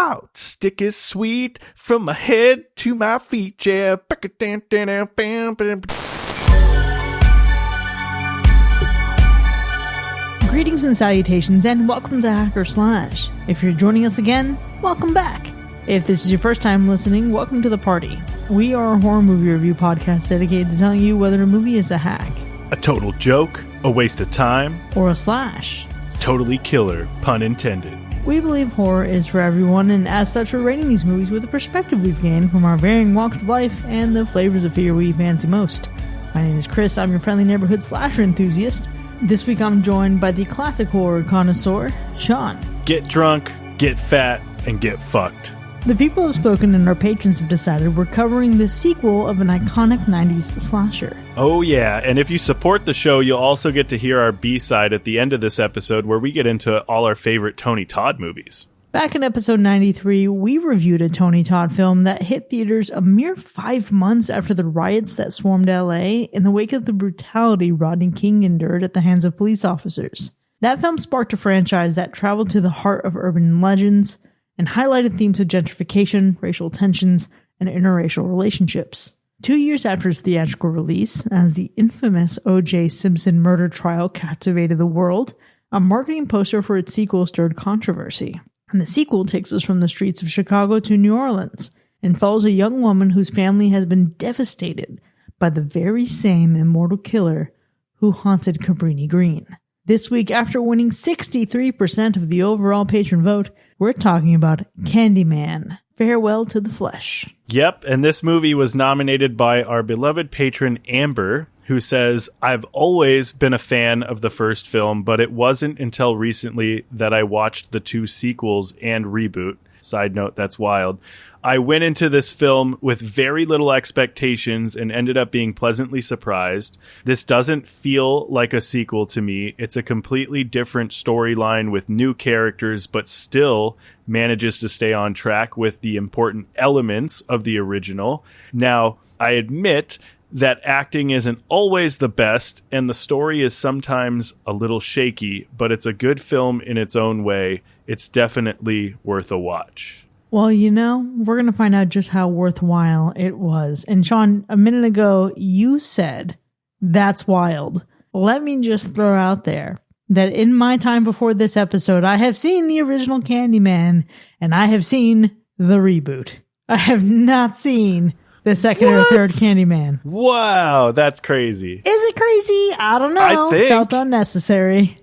Hot stick is sweet from my head to my feet, yeah. Greetings and salutations, and welcome to Hacker Slash. If you're joining us again, welcome back. If this is your first time listening, welcome to the party. We are a horror movie review podcast dedicated to telling you whether a movie is a hack, A total joke, a waste of time, or a slash. Totally killer, pun intended. We believe horror is for everyone, and as such, we're rating these movies with the perspective we've gained from our varying walks of life and the flavors of fear we fancy most. My name is Chris, I'm your friendly neighborhood slasher enthusiast. This week I'm joined by the classic horror connoisseur, Sean. Get drunk, get fat, and get fucked. The people have spoken and our patrons have decided we're covering the sequel of an iconic 90s slasher. Oh yeah, and if you support the show, you'll also get to hear our B-side at the end of this episode where we get into all our favorite Tony Todd movies. Back in episode 93, we reviewed a Tony Todd film that hit theaters a mere 5 months after the riots that swarmed LA in the wake of the brutality Rodney King endured at the hands of police officers. That film sparked a franchise that traveled to the heart of urban legends and highlighted themes of gentrification, racial tensions, and interracial relationships. 2 years after its theatrical release, as the infamous O.J. Simpson murder trial captivated the world, a marketing poster for its sequel stirred controversy. And the sequel takes us from the streets of Chicago to New Orleans and follows a young woman whose family has been devastated by the very same immortal killer who haunted Cabrini Green. This week, after winning 63% of the overall patron vote, we're talking about Candyman, Farewell to the Flesh. Yep, and this movie was nominated by our beloved patron Amber, who says, I've always been a fan of the first film, but it wasn't until recently that I watched the two sequels and reboot. Side note, that's wild. I went into this film with very little expectations and ended up being pleasantly surprised. This doesn't feel like a sequel to me. It's a completely different storyline with new characters, but still manages to stay on track with the important elements of the original. Now, I admit that acting isn't always the best, and the story is sometimes a little shaky, but it's a good film in its own way. It's definitely worth a watch. Well, you know, we're going to find out just how worthwhile it was. And Sean, a minute ago, you said, that's wild. Let me just throw out there that in my time before this episode, I have seen the original Candyman, and I have seen the reboot. I have not seen the second or third Candyman. Wow, that's crazy. Is it crazy? I don't know. I think. Felt unnecessary.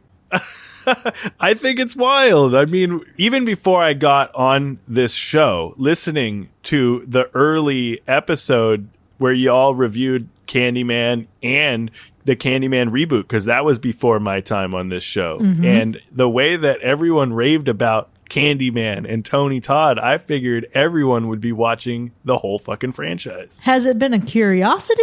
I think it's wild. I mean, even before I got on this show, listening to the early episode where you all reviewed Candyman and the Candyman reboot, because that was before my time on this show. Mm-hmm. And the way that everyone raved about Candyman and Tony Todd, I figured everyone would be watching the whole fucking franchise. Has it been a curiosity?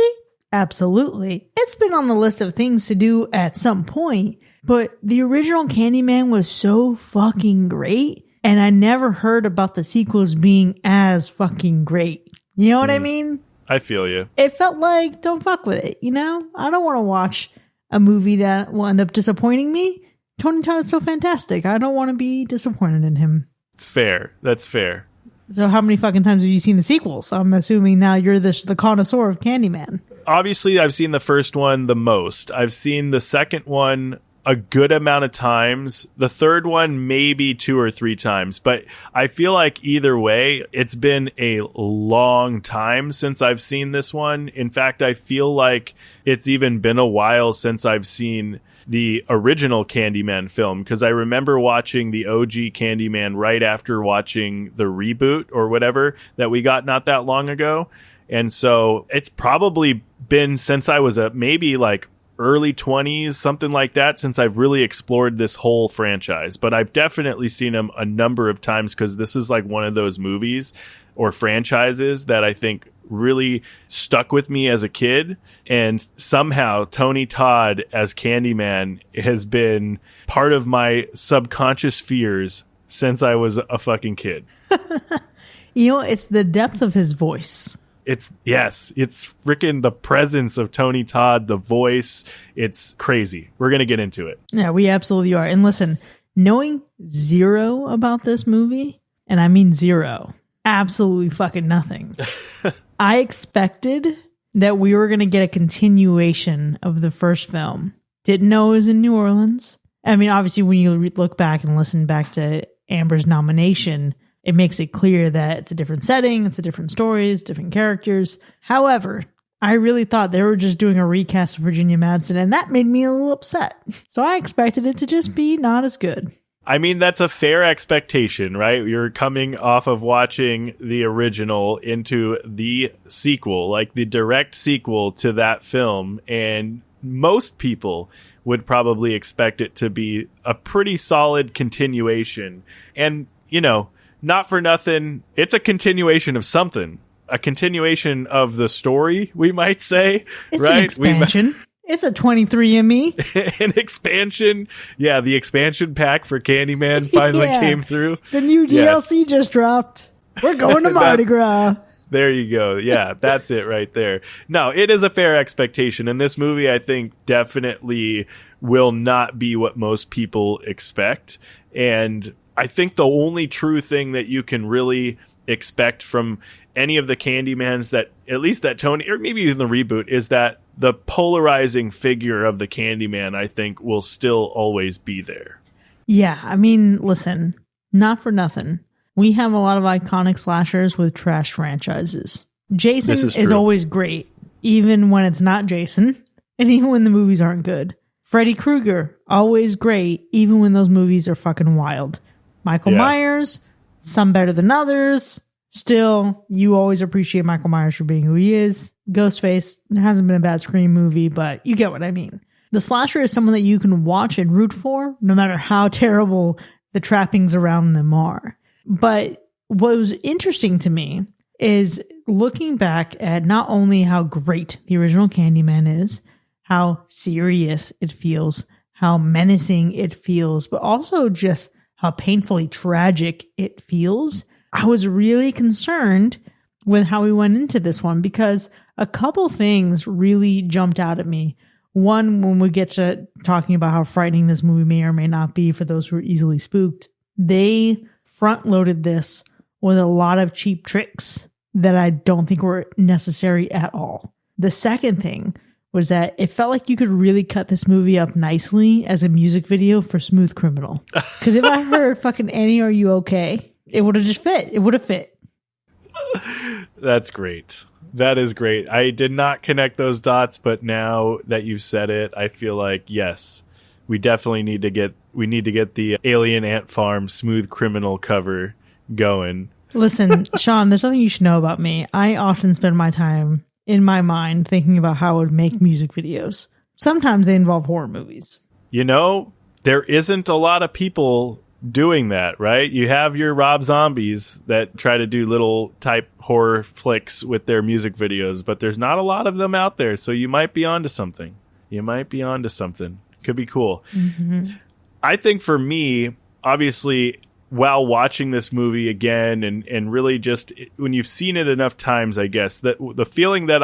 Absolutely. It's been on the list of things to do at some point. But the original Candyman was so fucking great, and I never heard about the sequels being as fucking great. You know what I mean? I feel you. It felt like, don't fuck with it, you know? I don't want to watch a movie that will end up disappointing me. Tony Todd is so fantastic. I don't want to be disappointed in him. It's fair. That's fair. So how many fucking times have you seen the sequels? I'm assuming now you're the connoisseur of Candyman. Obviously, I've seen the first one the most. I've seen the second one a good amount of times. The third one, maybe 2 or 3 times. But I feel like either way, it's been a long time since I've seen this one. In fact, I feel like it's even been a while since I've seen the original Candyman film, because I remember watching the OG Candyman right after watching the reboot or whatever that we got not that long ago. And so it's probably been since I was maybe like early 20s, something like that, since I've really explored this whole franchise. But I've definitely seen them a number of times, because this is like one of those movies or franchises that I think really stuck with me as a kid. And somehow Tony Todd as Candyman has been part of my subconscious fears since I was a fucking kid. You know, it's the depth of his voice. It's freaking the presence of Tony Todd, the voice. It's crazy. We're going to get into it. Yeah, we absolutely are. And listen, knowing zero about this movie, And I mean zero. Absolutely fucking nothing. I expected that we were going to get a continuation of the first film. Didn't know it was in New Orleans. I mean, obviously, when you look back and listen back to Amber's nomination, it makes it clear that it's a different setting, it's a different story, it's different characters. However, I really thought they were just doing a recast of Virginia Madsen, and that made me a little upset. So I expected it to just be not as good. I mean, that's a fair expectation, right? You're coming off of watching the original into the sequel, like the direct sequel to that film. And most people would probably expect it to be a pretty solid continuation. And, you know, not for nothing, it's a continuation of something. A continuation of the story, we might say. It's right? An expansion. It's a 23andMe. An expansion. Yeah, the expansion pack for Candyman finally came through. The new DLC just dropped. We're going to Mardi Gras. There you go. Yeah, that's it right there. No, it is a fair expectation. And this movie, I think, definitely will not be what most people expect. And I think the only true thing that you can really expect from any of the Candymans that, at least that Tony, or maybe even the reboot, is that the polarizing figure of the Candyman, I think, will still always be there. Yeah, I mean, listen, not for nothing. We have a lot of iconic slashers with trash franchises. Jason is always great, even when it's not Jason, and even when the movies aren't good. Freddy Krueger, always great, even when those movies are fucking wild. Michael Myers, some better than others. Still, you always appreciate Michael Myers for being who he is. Ghostface, there hasn't been a bad Scream movie, but you get what I mean. The slasher is someone that you can watch and root for, no matter how terrible the trappings around them are. But what was interesting to me is looking back at not only how great the original Candyman is, how serious it feels, how menacing it feels, but also just how painfully tragic it feels. I was really concerned with how we went into this one because a couple things really jumped out at me. One, when we get to talking about how frightening this movie may or may not be for those who are easily spooked, they front-loaded this with a lot of cheap tricks that I don't think were necessary at all. The second thing was that it felt like you could really cut this movie up nicely as a music video for Smooth Criminal. Because if I heard fucking Annie, Are You Okay? It would have just fit. It would have fit. That's great. That is great. I did not connect those dots, but now that you've said it, I feel like, yes, we definitely need to get the Alien Ant Farm Smooth Criminal cover going. Listen, Sean, there's something you should know about me. I often spend my time in my mind thinking about how I would make music videos. Sometimes they involve horror movies. You know, there isn't a lot of people doing that, right? You have your Rob Zombies that try to do little type horror flicks with their music videos, but there's not a lot of them out there, so you might be onto something. Could be cool. Mm-hmm. I think for me, obviously, while watching this movie again and really just when you've seen it enough times, I guess, that the feeling that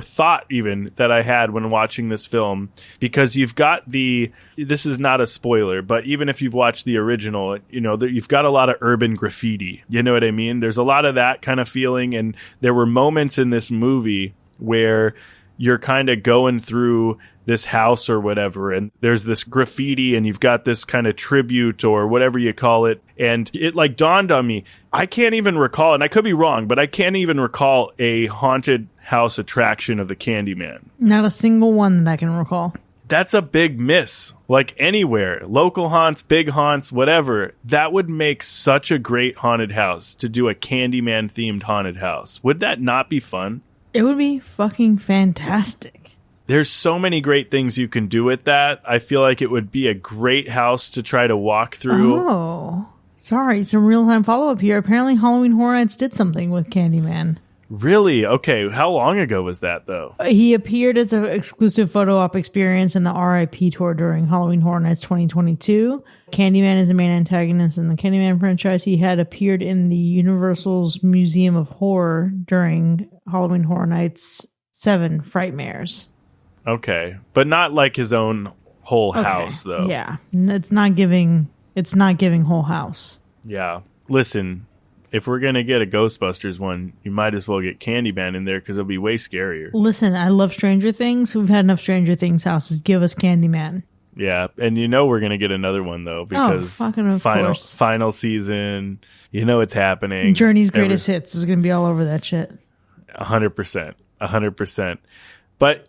thought even that I had when watching this film, because you've got this is not a spoiler, but even if you've watched the original, you know, you've got a lot of urban graffiti. You know what I mean? There's a lot of that kind of feeling. And there were moments in this movie where you're kind of going through this house or whatever, and there's this graffiti, and you've got this kind of tribute or whatever you call it, and it like dawned on me, I can't even recall, and I could be wrong, but I can't even recall a haunted house attraction of the Candyman. Not a single one that I can recall. That's a big miss. Like anywhere, local haunts, big haunts, whatever, that would make such a great haunted house to do a Candyman themed haunted house. Would that not be fun? It would be fucking fantastic. There's so many great things you can do with that. I feel like it would be a great house to try to walk through. Oh, sorry. Some real-time follow-up here. Apparently Halloween Horror Nights did something with Candyman. Really? Okay. How long ago was that, though? He appeared as an exclusive photo op experience in the RIP tour during Halloween Horror Nights 2022. Candyman is the main antagonist in the Candyman franchise. He had appeared in the Universal's Museum of Horror during Halloween Horror Nights 7 Frightmares. Okay. But not like his own whole house, though. Yeah. It's not giving whole house. Yeah. Listen, if we're going to get a Ghostbusters one, you might as well get Candyman in there because it'll be way scarier. Listen, I love Stranger Things. We've had enough Stranger Things houses. Give us Candyman. Yeah, and we're going to get another one, though, because final season, it's happening. Journey's Greatest Hits is going to be all over that shit. 100%. 100%. But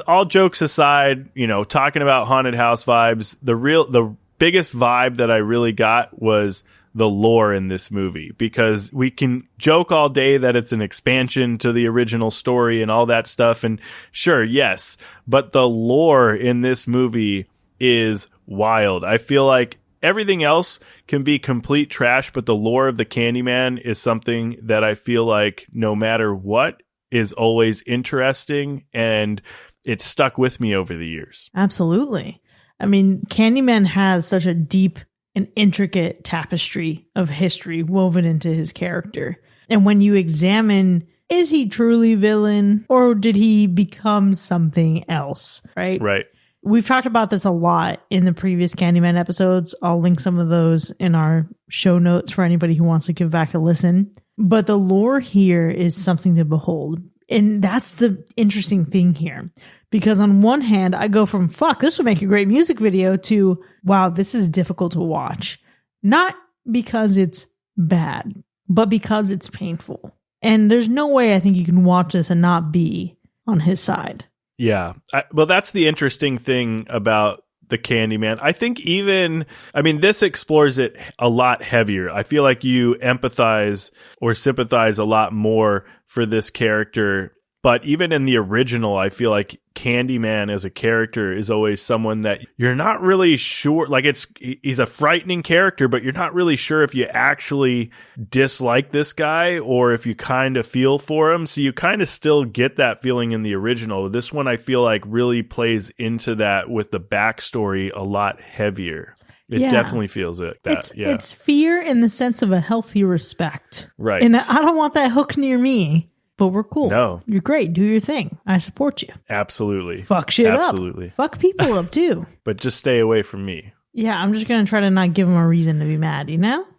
all jokes aside, talking about haunted house vibes, the biggest vibe that I really got was the lore in this movie, because we can joke all day that it's an expansion to the original story and all that stuff. And sure, yes, but the lore in this movie is wild. I feel like everything else can be complete trash, but the lore of the Candyman is something that I feel like no matter what is always interesting, and it's stuck with me over the years. Absolutely. I mean, Candyman has such a deep and intricate tapestry of history woven into his character. And when you examine, is he truly villain or did he become something else? Right. We've talked about this a lot in the previous Candyman episodes. I'll link some of those in our show notes for anybody who wants to give back a listen. But the lore here is something to behold. And that's the interesting thing here. Because on one hand, I go from, fuck, this would make a great music video, to, wow, this is difficult to watch. Not because it's bad, but because it's painful. And there's no way I think you can watch this and not be on his side. Yeah. Well, that's the interesting thing about the Candyman. I think this explores it a lot heavier. I feel like you empathize or sympathize a lot more for this character. But even in the original, I feel like Candyman as a character is always someone that you're not really sure. Like, he's a frightening character, but you're not really sure if you actually dislike this guy or if you kind of feel for him. So you kind of still get that feeling in the original. This one, I feel like, really plays into that with the backstory a lot heavier. It definitely feels like that. It's fear in the sense of a healthy respect. Right. And I don't want that hook near me. But we're cool. No. You're great. Do your thing. I support you. Absolutely. Fuck shit up. Absolutely. Fuck people up too. But just stay away from me. Yeah, I'm just going to try to not give them a reason to be mad,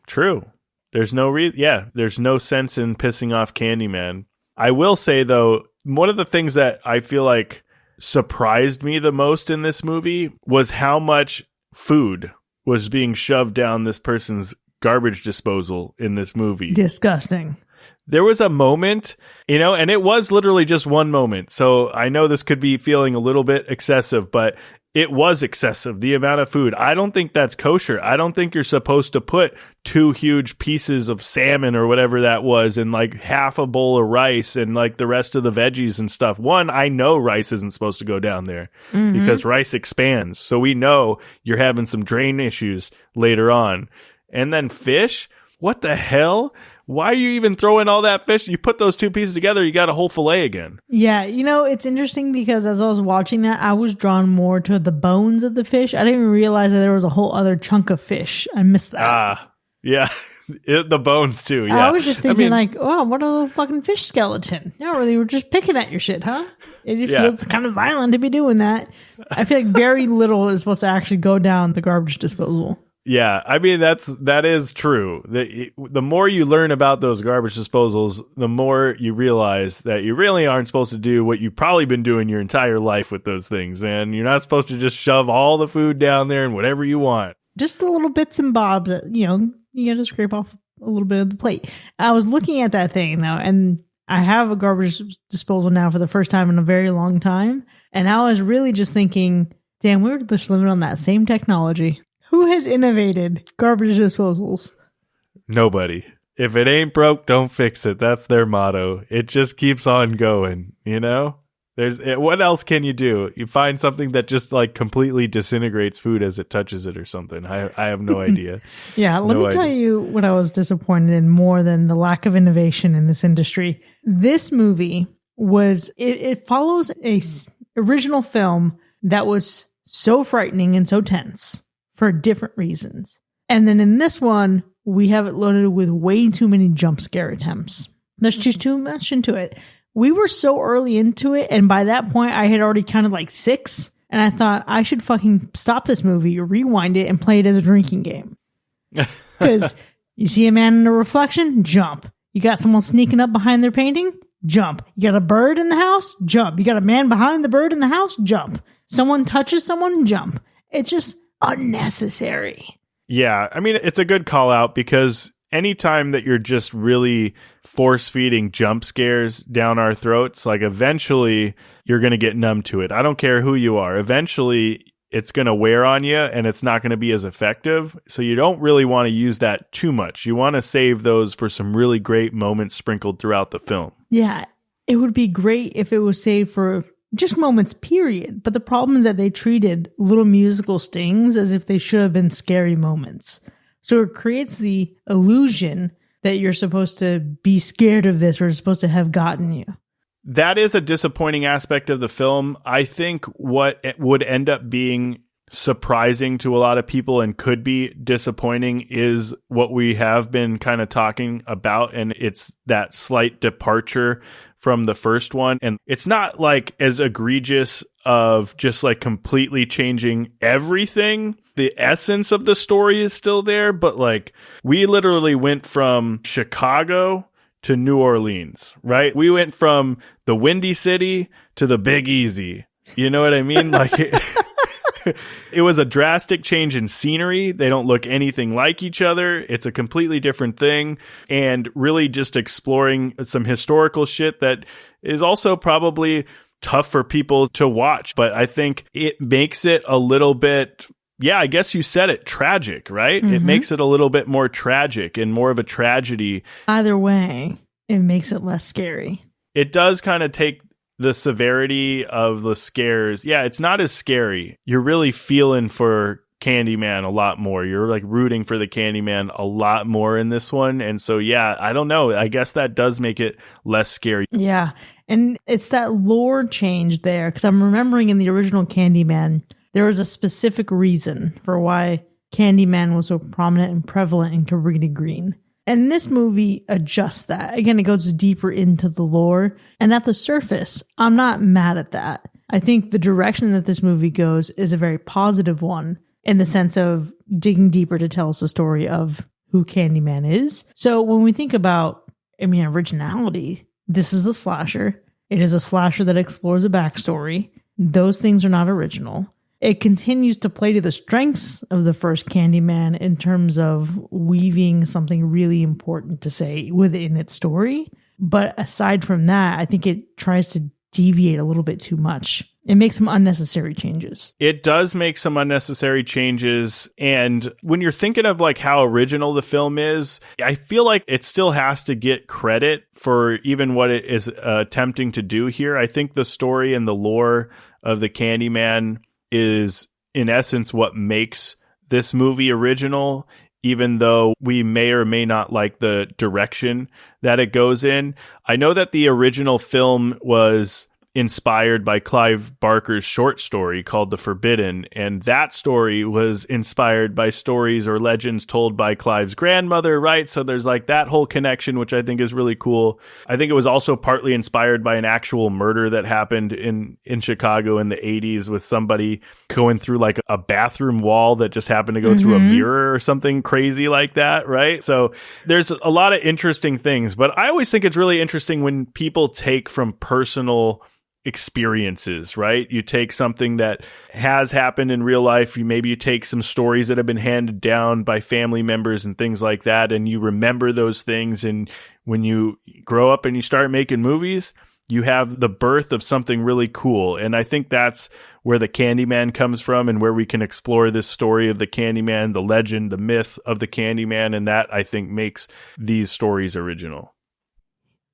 True. There's no reason. Yeah, there's no sense in pissing off Candyman. I will say, though, one of the things that I feel like surprised me the most in this movie was how much food was being shoved down this person's garbage disposal in this movie. Disgusting. There was a moment, and it was literally just one moment. So I know this could be feeling a little bit excessive, but it was excessive. The amount of food. I don't think that's kosher. I don't think you're supposed to put 2 huge pieces of salmon or whatever that was and like half a bowl of rice and like the rest of the veggies and stuff. One, I know rice isn't supposed to go down there because rice expands. So we know you're having some drain issues later on. And then fish? What the hell? Why are you even throwing all that fish? You put those 2 pieces together, you got a whole fillet again. Yeah, it's interesting because as I was watching that, I was drawn more to the bones of the fish. I didn't even realize that there was a whole other chunk of fish. I missed that. Yeah. The bones too, yeah. I was just thinking oh, what a little fucking fish skeleton. You really were just picking at your shit, huh? It just feels kind of violent to be doing that. I feel like very little is supposed to actually go down the garbage disposal. Yeah, that is true. The more you learn about those garbage disposals, the more you realize that you really aren't supposed to do what you've probably been doing your entire life with those things, man. You're not supposed to just shove all the food down there and whatever you want. Just the little bits and bobs that, you got to scrape off a little bit of the plate. I was looking at that thing, though, and I have a garbage disposal now for the first time in a very long time. And I was really just thinking, damn, we were just living on that same technology. Who has innovated garbage disposals? Nobody. If it ain't broke, don't fix it. That's their motto. It just keeps on going, What else can you do? You find something that just like completely disintegrates food as it touches it or something. I have no idea. Yeah, let me tell you what I was disappointed in more than the lack of innovation in this industry. This movie it follows a original film that was so frightening and so tense for different reasons. And then in this one, we have it loaded with way too many jump scare attempts. There's just too much into it. We were so early into it, and by that point, I had already counted like 6, and I thought I should fucking stop this movie, rewind it, and play it as a drinking game. Because You see a man in a reflection? Jump. You got someone sneaking up behind their painting? Jump. You got a bird in the house? Jump. You got a man behind the bird in the house? Jump. Someone touches someone? Jump. It's just unnecessary. Yeah, I mean, it's a good call out because anytime that you're just really force feeding jump scares down our throats, like eventually you're going to get numb to it. I don't care who you are. Eventually it's going to wear on you and it's not going to be as effective. So you don't really want to use that too much. You want to save those for some really great moments sprinkled throughout the film. Yeah, it would be great if it was saved for just moments, period. But the problem is that they treated little musical stings as if they should have been scary moments. So it creates the illusion that you're supposed to be scared of this or it's supposed to have gotten you. That is a disappointing aspect of the film. I think what it would end up being surprising to a lot of people and could be disappointing is what we have been kind of talking about, and it's that slight departure from the first one. And it's not like as egregious of just like completely changing everything. The essence of the story is still there, but like we literally went from Chicago to New Orleans, right? We went from the Windy City to the Big Easy. You know what I mean? Like it was a drastic change in scenery. They don't look anything like each other. It's a completely different thing. And really just exploring some historical shit that is also probably tough for people to watch. But I think it makes it a little bit, yeah, I guess you said it, tragic, right? Mm-hmm. It makes it a little bit more tragic and more of a tragedy. Either way, it makes it less scary. It does kind of take the severity of the scares. Yeah, it's not as scary. You're really feeling for Candyman a lot more. You're like rooting for the Candyman a lot more in this one. And so, yeah, I don't know. I guess that does make it less scary. Yeah. And it's that lore change there. Because I'm remembering in the original Candyman, there was a specific reason for why Candyman was so prominent and prevalent in Cabrini Green. And this movie adjusts that. Again, it goes deeper into the lore. And at the surface, I'm not mad at that. I think the direction that this movie goes is a very positive one in the sense of digging deeper to tell us the story of who Candyman is. So when we think about, originality, this is a slasher. It is a slasher that explores a backstory. Those things are not original. It continues to play to the strengths of the first Candyman in terms of weaving something really important to say within its story. But aside from that, I think it tries to deviate a little bit too much. It makes some unnecessary changes. It does make some unnecessary changes. And when you're thinking of like how original the film is, I feel like it still has to get credit for even what it is attempting to do here. I think the story and the lore of the Candyman is in essence what makes this movie original, even though we may or may not like the direction that it goes in. I know that the original film was inspired by Clive Barker's short story called The Forbidden, and that story was inspired by stories or legends told by Clive's grandmother, right? So there's like that whole connection, which I think is really cool. I think it was also partly inspired by an actual murder that happened in Chicago in the 80s with somebody going through like a bathroom wall that just happened to go through a mirror or something crazy like that, right? So there's a lot of interesting things, but I always think it's really interesting when people take from personal experiences, right? You take something that has happened in real life. Maybe you take some stories that have been handed down by family members and things like that, and you remember those things. And when you grow up and you start making movies, you have the birth of something really cool. And I think that's where the Candyman comes from and where we can explore this story of the Candyman, the legend, the myth of the Candyman. And that, I think, makes these stories original.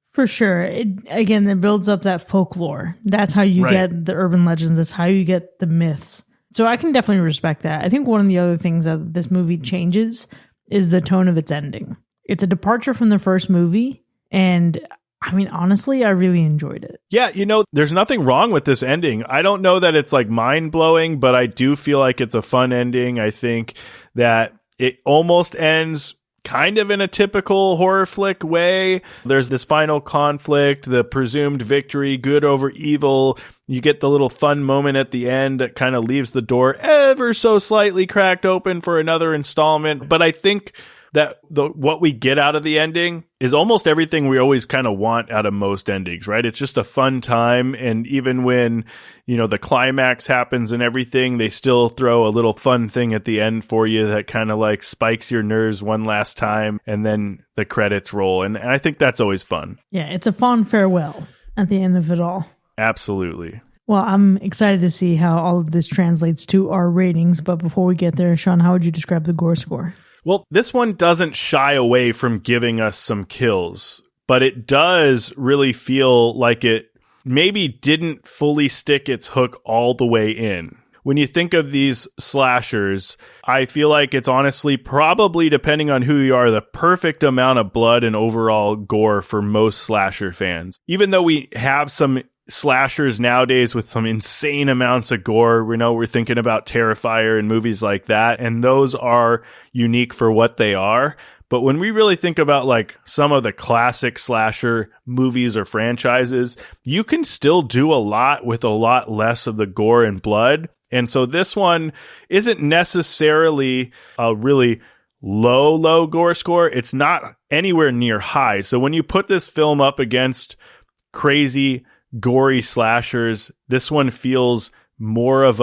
For sure. It builds up that folklore. That's how you get the urban legends. That's how you get the myths. So I can definitely respect that. I think one of the other things that this movie changes is the tone of its ending. It's a departure from the first movie. And honestly, I really enjoyed it. Yeah, there's nothing wrong with this ending. I don't know that it's like mind-blowing, but I do feel like it's a fun ending. I think that it almost ends kind of in a typical horror flick way. There's this final conflict, the presumed victory, good over evil. You get the little fun moment at the end that kind of leaves the door ever so slightly cracked open for another installment. But I think that what we get out of the ending is almost everything we always kind of want out of most endings, right? It's just a fun time. And even when, the climax happens and everything, they still throw a little fun thing at the end for you that kind of like spikes your nerves one last time. And then the credits roll. And I think that's always fun. Yeah, it's a fond farewell at the end of it all. Absolutely. Well, I'm excited to see how all of this translates to our ratings. But before we get there, Sean, how would you describe the gore score? Well, this one doesn't shy away from giving us some kills, but it does really feel like it maybe didn't fully stick its hook all the way in. When you think of these slashers, I feel like it's honestly probably, depending on who you are, the perfect amount of blood and overall gore for most slasher fans. Even though we have some slashers nowadays with some insane amounts of gore. We're thinking about Terrifier and movies like that, and those are unique for what they are. But when we really think about like some of the classic slasher movies or franchises, you can still do a lot with a lot less of the gore and blood. And so this one isn't necessarily a really low gore score. It's not anywhere near high. So when you put this film up against crazy gory slashers, this one feels more of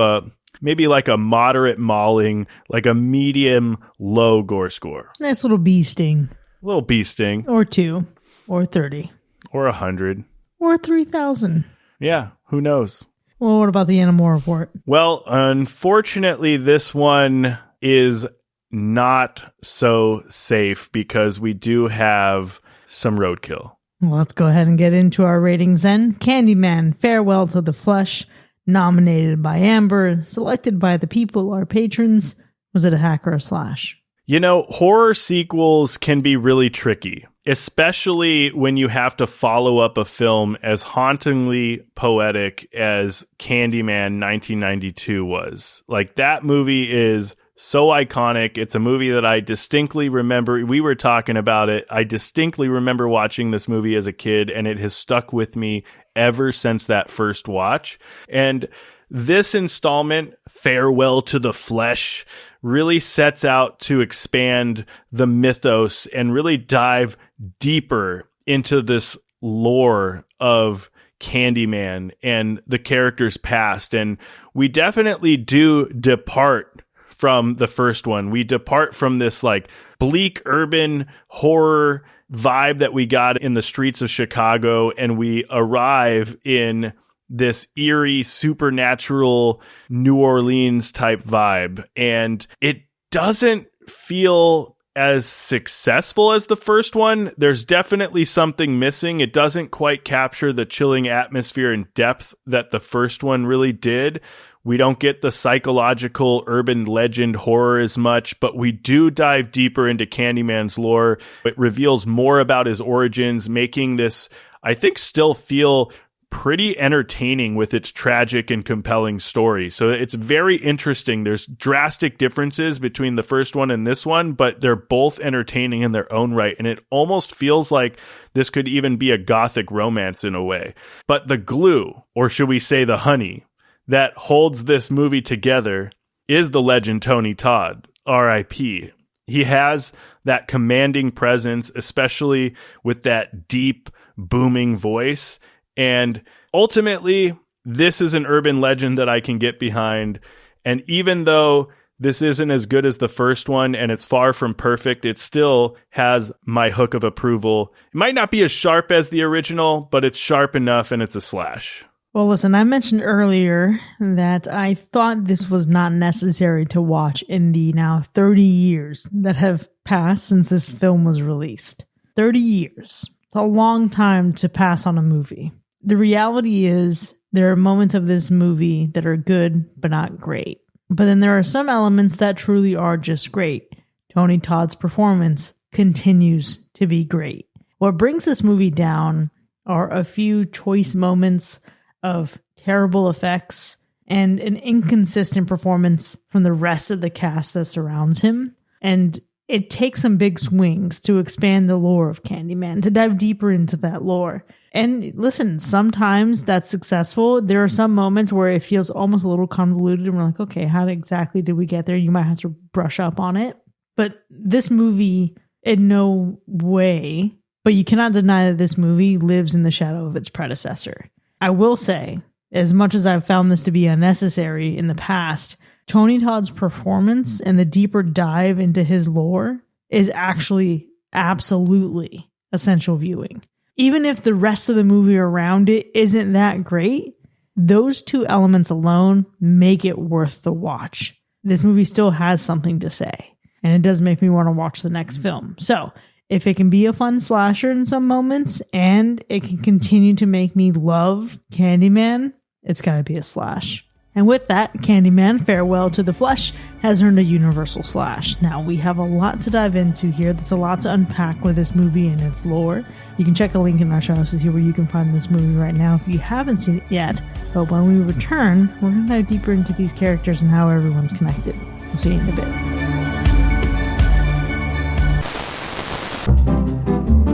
maybe like a moderate mauling, like a medium low gore score. Nice little bee sting. A little bee sting. Or 2, or 30. Or 100. Or 3,000. Yeah, who knows? Well, what about the Animal Report? Well, unfortunately, this one is not so safe because we do have some roadkill. Well, let's go ahead and get into our ratings then. Candyman, Farewell to the Flesh, nominated by Amber, selected by the people, our patrons. Was it a hack or a slash? Horror sequels can be really tricky, especially when you have to follow up a film as hauntingly poetic as Candyman 1992 was. Like, that movie is so iconic. It's a movie that I distinctly remember. We were talking about it. I distinctly remember watching this movie as a kid, and it has stuck with me ever since that first watch. And this installment, Farewell to the Flesh, really sets out to expand the mythos and really dive deeper into this lore of Candyman and the character's past. And we definitely do depart from the first one. We depart from this like bleak urban horror vibe that we got in the streets of Chicago, and we arrive in this eerie, supernatural New Orleans type vibe. And it doesn't feel as successful as the first one. There's definitely something missing. It doesn't quite capture the chilling atmosphere and depth that the first one really did. We don't get the psychological urban legend horror as much, but we do dive deeper into Candyman's lore. It reveals more about his origins, making this, I think, still feel pretty entertaining with its tragic and compelling story. So it's very interesting. There's drastic differences between the first one and this one, but they're both entertaining in their own right. And it almost feels like this could even be a gothic romance in a way. But the glue, or should we say the honey, that holds this movie together is the legend Tony Todd, R.I.P. He has that commanding presence, especially with that deep, booming voice. And ultimately, this is an urban legend that I can get behind. And even though this isn't as good as the first one and it's far from perfect, it still has my hook of approval. It might not be as sharp as the original, but it's sharp enough and it's a slash. Well, listen, I mentioned earlier that I thought this was not necessary to watch in the now 30 years that have passed since this film was released. 30 years. It's a long time to pass on a movie. The reality is there are moments of this movie that are good, but not great. But then there are some elements that truly are just great. Tony Todd's performance continues to be great. What brings this movie down are a few choice moments of terrible effects and an inconsistent performance from the rest of the cast that surrounds him. And it takes some big swings to expand the lore of Candyman, to dive deeper into that lore. And listen, sometimes that's successful. There are some moments where it feels almost a little convoluted and we're like, okay, how exactly did we get there? You might have to brush up on it. But this movie, in no way, but you cannot deny that this movie lives in the shadow of its predecessor. I will say, as much as I've found this to be unnecessary in the past, Tony Todd's performance and the deeper dive into his lore is actually absolutely essential viewing. Even if the rest of the movie around it isn't that great, those two elements alone make it worth the watch. This movie still has something to say, and it does make me want to watch the next film. So, if it can be a fun slasher in some moments, and it can continue to make me love Candyman, it's gotta be a slash. And with that, Candyman, Farewell to the Flesh, has earned a universal slash. Now, we have a lot to dive into here. There's a lot to unpack with this movie and its lore. You can check a link in our show notes to see where you can find this movie right now if you haven't seen it yet. But when we return, we're going to dive deeper into these characters and how everyone's connected. We'll see you in a bit.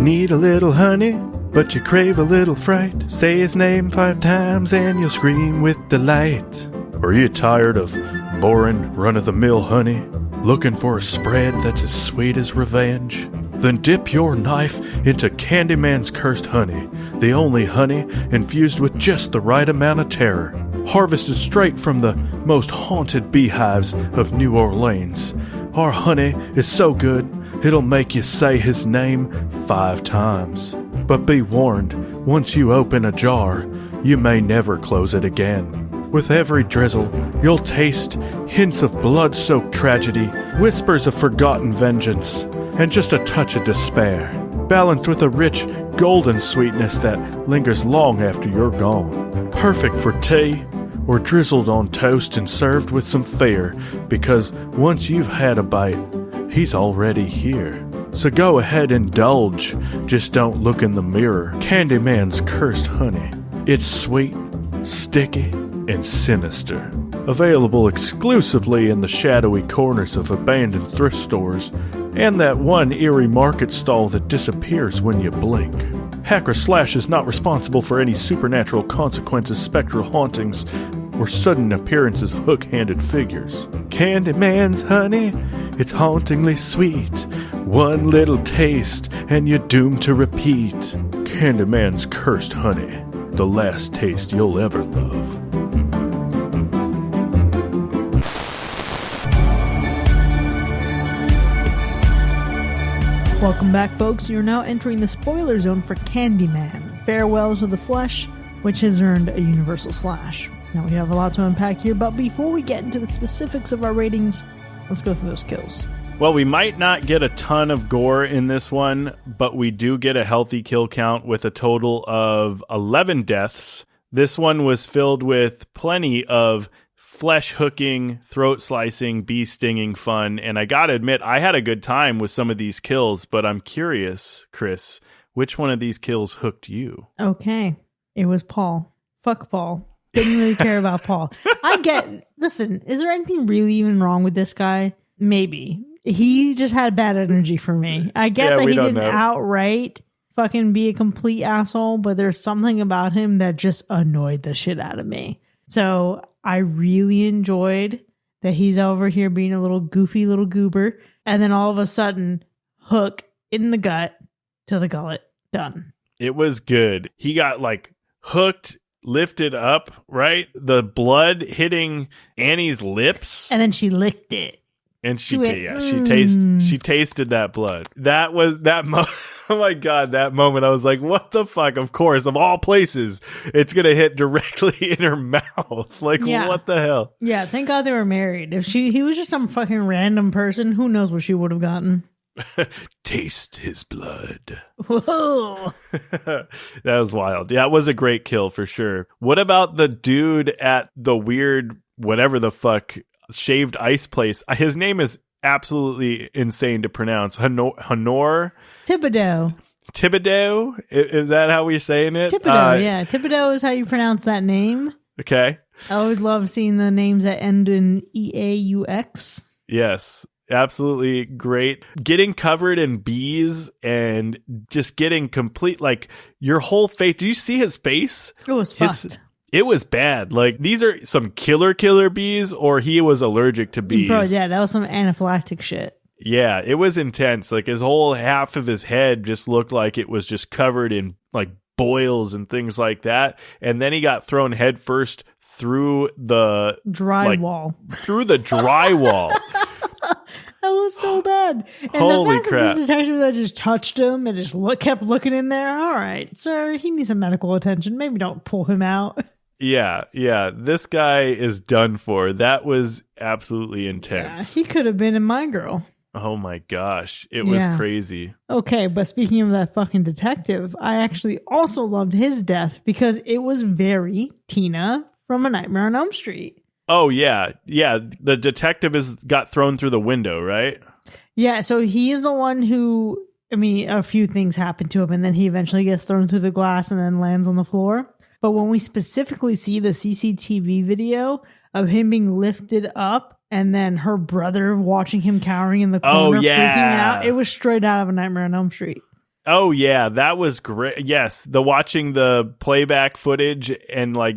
Need a little honey, but you crave a little fright. Say his name 5 times and you'll scream with delight. Are you tired of boring, run-of-the-mill honey? Looking for a spread that's as sweet as revenge? Then dip your knife into Candyman's cursed honey, the only honey infused with just the right amount of terror. Harvested straight from the most haunted beehives of New Orleans. Our honey is so good, it'll make you say his name 5 times. But be warned, once you open a jar, you may never close it again. With every drizzle, you'll taste hints of blood-soaked tragedy, whispers of forgotten vengeance, and just a touch of despair, balanced with a rich, golden sweetness that lingers long after you're gone. Perfect for tea, or drizzled on toast and served with some fear, because once you've had a bite, he's already here. So go ahead and indulge, just don't look in the mirror. Candyman's cursed honey. It's sweet, sticky, and sinister. Available exclusively in the shadowy corners of abandoned thrift stores and that one eerie market stall that disappears when you blink. Hacker Slash is not responsible for any supernatural consequences, spectral hauntings, or sudden appearances of hook-handed figures. Candyman's honey, it's hauntingly sweet. One little taste, and you're doomed to repeat. Candyman's cursed honey, the last taste you'll ever love. Welcome back, folks. You're now entering the spoiler zone for Candyman, Farewell to the Flesh, which has earned a universal slash. Now, we have a lot to unpack here, but before we get into the specifics of our ratings, let's go through those kills. Well, we might not get a ton of gore in this one, but we do get a healthy kill count with a total of 11 deaths. This one was filled with plenty of flesh hooking, throat slicing, bee stinging fun, and I gotta admit, I had a good time with some of these kills, but I'm curious, Chris, which one of these kills hooked you? Okay, it was Paul. Fuck Paul. Didn't really care about Paul. Listen, is there anything really even wrong with this guy? Maybe. He just had bad energy for me. I get that he didn't outright fucking be a complete asshole, but there's something about him that just annoyed the shit out of me. So I really enjoyed that he's over here being a little goofy little goober, and then all of a sudden, hook in the gut to the gullet. Done. It was good. He got like hooked, lifted up, right? The blood hitting Annie's lips. And then she licked it. And she tasted that blood. That was that moment. Oh my God, that moment. I was like, what the fuck? Of course, of all places, it's going to hit directly in her mouth. Like, What the hell? Yeah, thank God they were married. If he was just some fucking random person, who knows what she would have gotten. Taste his blood. Whoa. That was wild. Yeah, it was a great kill for sure. What about the dude at the weird, whatever the fuck, shaved ice place? His name is absolutely insane to pronounce. Honor Thibodeau. Is that how we're saying it? Thibodeau, yeah. Thibodeau is how you pronounce that name. Okay. I always love seeing the names that end in EAUX. Yes. Absolutely great. Getting covered in bees and just getting complete, like, your whole face. Do you see his face? It was fucked. It was bad. Like, these are some killer bees, or he was allergic to bees. Bro, yeah, that was some anaphylactic shit. Yeah, it was intense. Like his whole half of his head just looked like it was just covered in like boils and things like that. And then he got thrown headfirst through the drywall. Through the drywall. That was so bad. And Holy the fact crap. that this detective that just touched him and just kept looking in there. All right, sir, he needs some medical attention. Maybe don't pull him out. Yeah. This guy is done for. That was absolutely intense. Yeah, he could have been in My Girl. Oh my gosh. It was crazy. Okay, but speaking of that fucking detective, I actually also loved his death because it was very Tina from A Nightmare on Elm Street. Oh, yeah. Yeah. The detective got thrown through the window, right? Yeah, so he is the one who, I mean, a few things happen to him, and then he eventually gets thrown through the glass and then lands on the floor. But when we specifically see the CCTV video of him being lifted up and then her brother watching him cowering in the corner, freaking out, it was straight out of A Nightmare on Elm Street. Oh yeah, that was great. Yes, watching the playback footage and like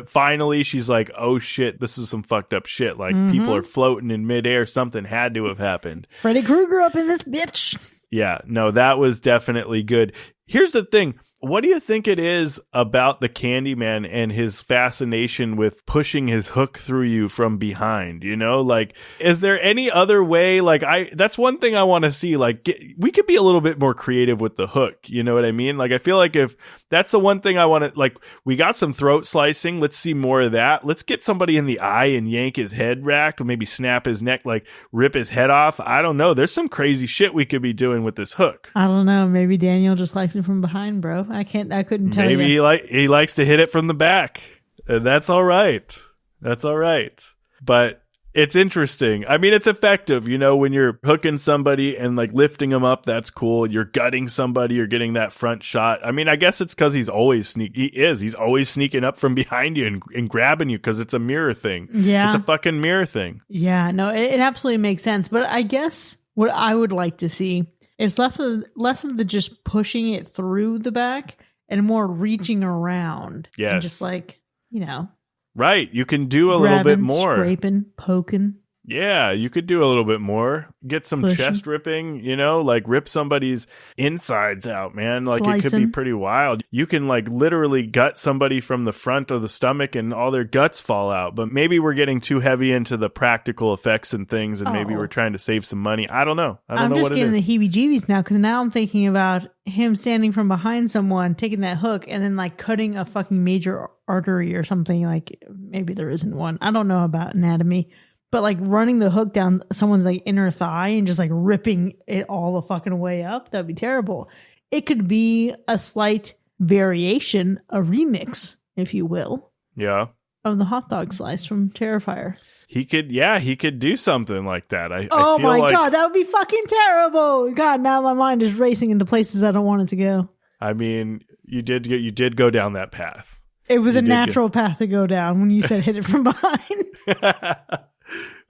finally she's like, "Oh shit, this is some fucked up shit. Like people are floating in midair. Something had to have happened." Freddy Krueger up in this bitch. Yeah, no, that was definitely good. Here's the thing. What do you think it is about the Candyman and his fascination with pushing his hook through you from behind? You know, like, is there any other way? Like, that's one thing I want to see. Like, we could be a little bit more creative with the hook. You know what I mean? Like, I feel like if that's the one thing I want to, like, we got some throat slicing. Let's see more of that. Let's get somebody in the eye and yank his head rack, or maybe snap his neck, like rip his head off. I don't know. There's some crazy shit we could be doing with this hook. I don't know. Maybe Daniel just likes it from behind, bro. I couldn't tell you. Maybe he likes to hit it from the back. And that's all right. That's all right. But it's interesting. I mean, it's effective, you know, when you're hooking somebody and like lifting them up, that's cool. You're gutting somebody, you're getting that front shot. I mean, I guess it's because he's always sneaking up from behind you and grabbing you because it's a mirror thing. Yeah. It's a fucking mirror thing. Yeah, no, it absolutely makes sense. But I guess what I would like to see is less of the just pushing it through the back and more reaching around. Yes. And just like, you know. Right. You can do a little bit more. Scraping, poking. Yeah, you could do a little bit more. Get some Pushing. chest ripping, you know, like rip somebody's insides out, man. Like Slice it could be them. pretty wild. You can like literally gut somebody from the front of the stomach and all their guts fall out. But maybe we're getting too heavy into the practical effects and things, and maybe we're trying to save some money. I don't know. I'm just getting the heebie-jeebies now because now I'm thinking about him standing from behind someone, taking that hook, and then like cutting a fucking major artery or something. Like maybe there isn't one. I don't know about anatomy. But like running the hook down someone's like inner thigh and just like ripping it all the fucking way up, that'd be terrible. It could be a slight variation, a remix, if you will. Yeah. Of the hot dog slice from Terrifier. He could do something like that. I oh feel my like, God, that would be fucking terrible. God, now my mind is racing into places I don't want it to go. I mean, you did go down that path. It was a natural path to go down when you said hit it from behind.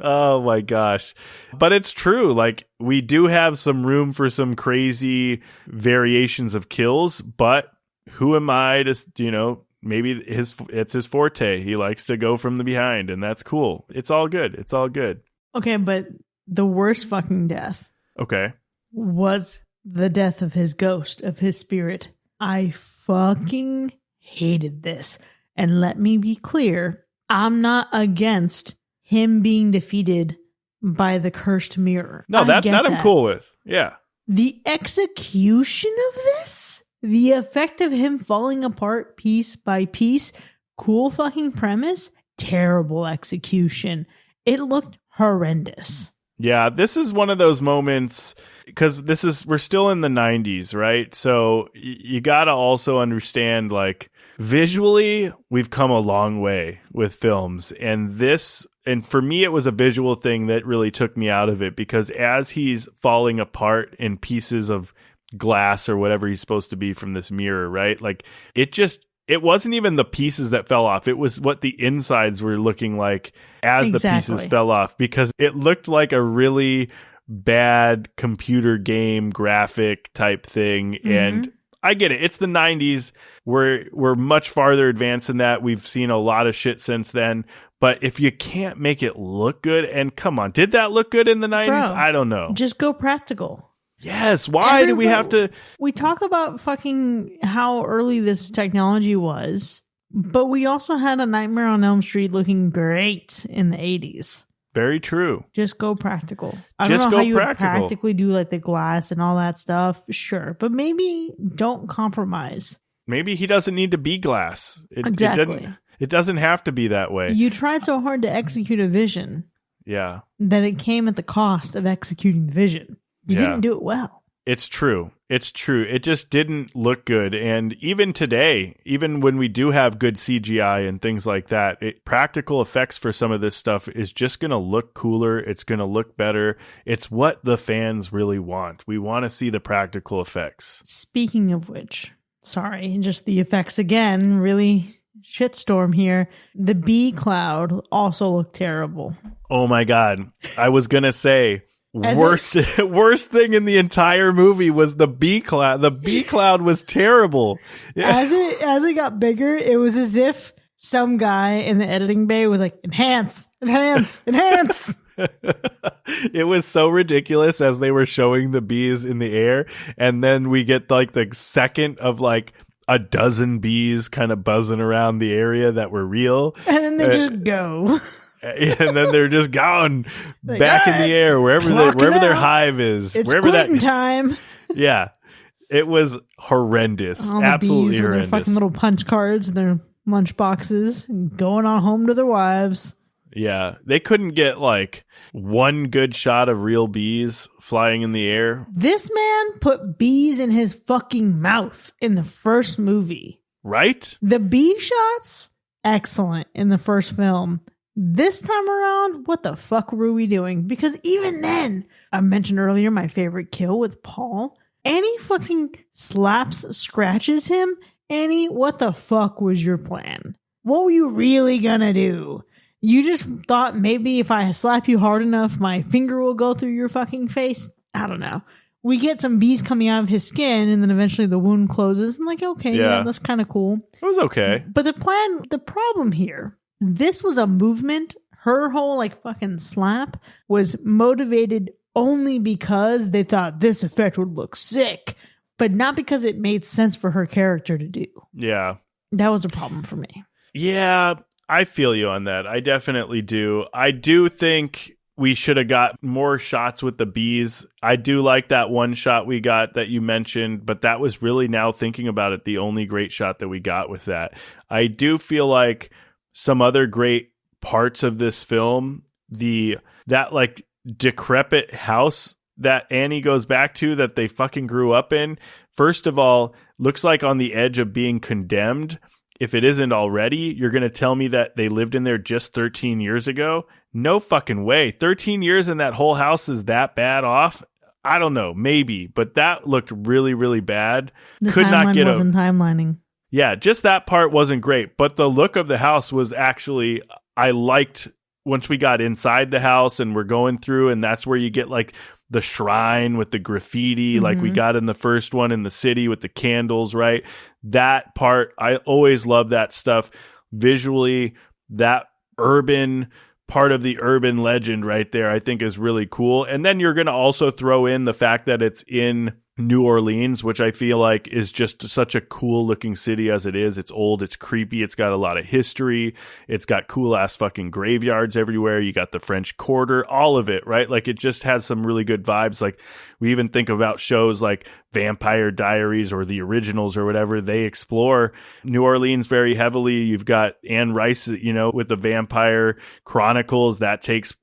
Oh my gosh. But it's true. Like we do have some room for some crazy variations of kills, but who am I to, you know, maybe it's his forte. He likes to go from the behind and that's cool. It's all good. It's all good. Okay, but the worst fucking death. Okay. Was the death of his ghost, of his spirit. I fucking hated this. And let me be clear, I'm not against him being defeated by the cursed mirror. No, that I'm cool with. Yeah. The execution of this, the effect of him falling apart piece by piece, cool fucking premise, terrible execution. It looked horrendous. Yeah, this is one of those moments because we're still in the 90s, right? So you got to also understand, like, visually, we've come a long way with films. And for me, it was a visual thing that really took me out of it because as he's falling apart in pieces of glass or whatever he's supposed to be from this mirror, right? Like, it wasn't even the pieces that fell off. It was what the insides were looking like as the pieces fell off because it looked like a really bad computer game graphic type thing. Mm-hmm. And I get it. It's the 90s. We're much farther advanced than that. We've seen a lot of shit since then. But if you can't make it look good, and come on, did that look good in the 90s? Bro, I don't know. Just go practical. Yes. Why do we have to? We talk about fucking how early this technology was, but we also had a Nightmare on Elm Street looking great in the 80s. Very true. Just go practical. I don't know how you would practically do like the glass and all that stuff. Sure. But maybe don't compromise. Maybe he doesn't need to be glass. Exactly. It doesn't have to be that way. You tried so hard to execute a vision. Yeah. That it came at the cost of executing the vision. You didn't do it well. It's true. It's true. It just didn't look good. And even today, even when we do have good CGI and things like that, practical effects for some of this stuff is just going to look cooler. It's going to look better. It's what the fans really want. We want to see the practical effects. Speaking of which, sorry, just the effects again, really shitstorm here. The bee cloud also looked terrible. Oh my God. I was going to say... Worst thing in the entire movie was the bee cloud. The bee cloud was terrible. As it got bigger, it was as if some guy in the editing bay was like, enhance. It was so ridiculous as they were showing the bees in the air, and then we get like the second of like a dozen bees kind of buzzing around the area that were real, and then they just go. And then they're just gone back in the air wherever their hive is. It's wherever quitting time. Yeah, it was horrendous. All Absolutely the bees horrendous. With their fucking little punch cards and their lunch boxes and going on home to their wives. Yeah, they couldn't get like one good shot of real bees flying in the air. This man put bees in his fucking mouth in the first movie. Right? The bee shots, excellent in the first film. This time around, what the fuck were we doing? Because even then, I mentioned earlier my favorite kill with Paul. Annie fucking scratches him. Annie, what the fuck was your plan? What were you really gonna do? You just thought maybe if I slap you hard enough, my finger will go through your fucking face? I don't know. We get some bees coming out of his skin, and then eventually the wound closes. I'm like, okay, yeah that's kind of cool. It was okay. But the problem here, this was a movement. Her whole like fucking slap was motivated only because they thought this effect would look sick, but not because it made sense for her character to do. Yeah. That was a problem for me. Yeah, I feel you on that. I definitely do. I do think we should have got more shots with the bees. I do like that one shot we got that you mentioned, but that was really, now thinking about it, the only great shot that we got with that. I do feel like some other great parts of this film, that like decrepit house that Annie goes back to that they fucking grew up in, first of all, looks like on the edge of being condemned. If it isn't already, you're going to tell me that they lived in there just 13 years ago? No fucking way. 13 years and that whole house is that bad off? I don't know, maybe, but that looked really, really bad. The timeline wasn't timelining. Yeah, just that part wasn't great, but the look of the house was actually, I liked once we got inside the house and we're going through, and that's where you get like the shrine with the graffiti, like we got in the first one in the city with the candles, right? That part, I always love that stuff. Visually, that urban part of the urban legend right there, I think is really cool. And then you're going to also throw in the fact that it's in New Orleans, which I feel like is just such a cool looking city as it is. It's old, it's creepy, it's got a lot of history, it's got cool ass fucking graveyards everywhere, you got the French Quarter, all of it, right? Like it just has some really good vibes. Like we even think about shows like Vampire Diaries or the originals or whatever, they explore New Orleans very heavily. You've got Anne Rice, with the Vampire Chronicles, that takes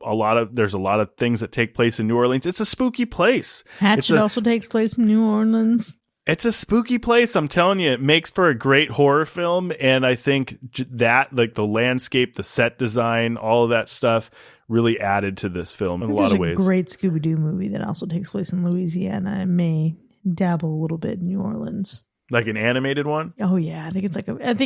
there's a lot of things that take place in New Orleans. It's a spooky place. Hatchet also takes place in New Orleans. It's a spooky place. I'm telling you, it makes for a great horror film. And I think that, like the landscape, the set design, all of that stuff really added to this film in a lot of ways. There's a great Scooby-Doo movie that also takes place in Louisiana and may dabble a little bit in New Orleans. Like an animated one? Oh, yeah. I think